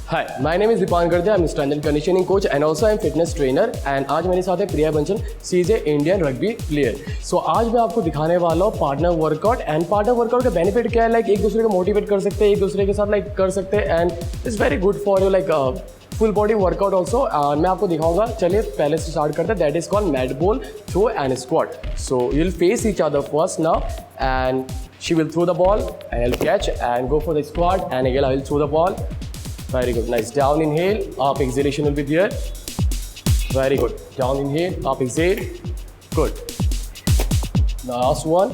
Hi, my name is Dipankar. I'm a strength and conditioning coach and also I'm fitness trainer. And आज मेरे साथ है प्रिया बंचन. She is a Indian rugby player. So आज मैं आपको दिखाने वाला हूँ partner workout. And partner workout का बेनिफिट क्या है? लाइक एक दूसरे को मोटिवेट कर सकते हैं, एक दूसरे के साथ लाइक कर सकते हैं. And it's very good for you like full body workout also. मैं आपको दिखाऊंगा. चलिए पहले से स्टार्ट करते हैं. That is called mat ball throw and squat. So you will face each other first now and she will throw the ball and I'll catch and go for the squat, and again I will throw the ball. Very good. Nice. Down inhale, up exhalation will be there. Very good. Down inhale, up exhale. Good. Last one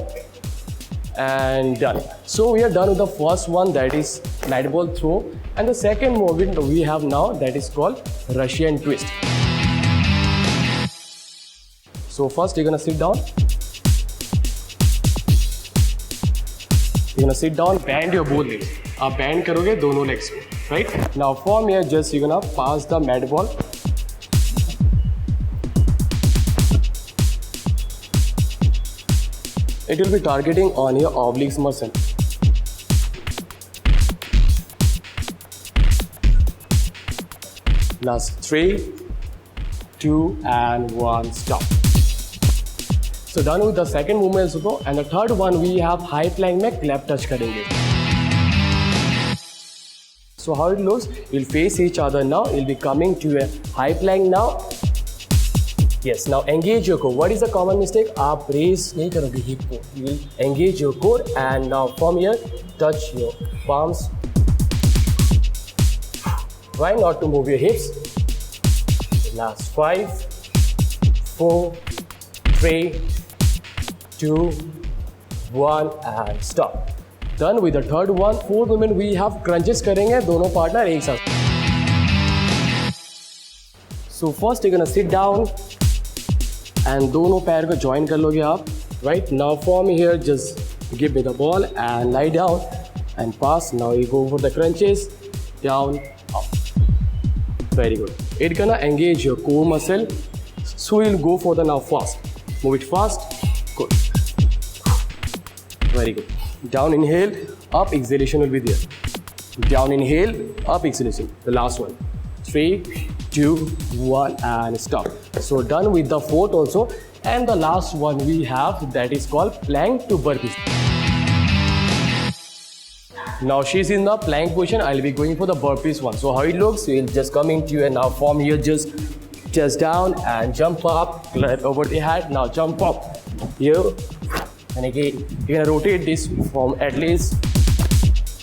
and done. So we are done with the first one, that is mat ball throw, and the second movement we have now, that is called Russian twist. So first you're gonna sit down. You're gonna sit down, bend your both legs. आप bend करोगे दोनों legs को, right? Now from here, just you're gonna pass the mat ball. It will be targeting on your obliques muscle. Last 3, 2, and 1. Stop. So done with the second movement also, and the third one we have high plank में clap touch करेंगे. So how it looks? We'll face each other now. We'll be coming to a high plank now. Yes. Now engage your core. What is the common mistake? आप raise नहीं करोगे hip को. You will engage your core, and now from here touch your palms. Try not to move your hips. Last 5, 4, 3, 2, 1 and stop. Done with the third one. Fourth movement we have crunches करेंगे दोनों partner एक साथ. So first you're gonna sit down and दोनों पैर को join कर लोगे आप. Right now from here just give me the ball and lie down and pass. Now you go for the crunches, down, up. Very good. It's gonna engage your core muscle. So you'll go for the now fast. Move it fast. Good. Very good. Down inhale, up exhalation will be there. Down inhale, up exhalation. The last one. 3, 2, 1 and stop. So done with the fourth also. And the last one we have, that is called plank to burpees. Now she's in the plank position. I'll be going for the burpees one. So how it looks? We'll just come into and now from here just down and jump up, let over the head. Now jump up here, and again you're gonna rotate this from at least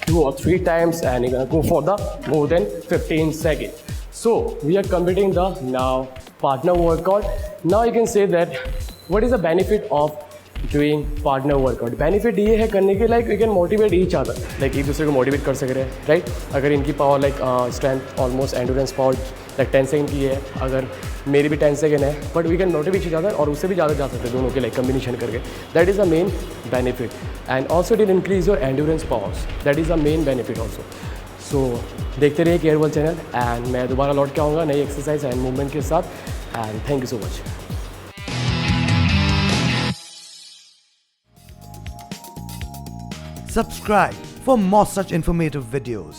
2 or 3 times, and you're gonna go for the more than 15 seconds. So we are completing the now partner workout. Now you can say that what is the benefit of doing partner workout? Benefit ये है करने के like we can motivate each other, like एक दूसरे को motivate कर सक रहे हैं, राइट? अगर इनकी power like strength almost endurance power like 10 second की है, अगर मेरी भी 10 सेकंड है, but we can motivate each other और उससे भी ज़्यादा जा सकते हैं दोनों के लाइक कम्बिनेशन करके. That is the main benefit. And also it will increase your endurance powers. That is the main benefit also. So देखते रहिए केयरबल चैनल, एंड मैं दोबारा लौट के आऊँगा नई एक्सरसाइज एंड मूवमेंट के साथ. And thank you so much. Subscribe for more such informative videos.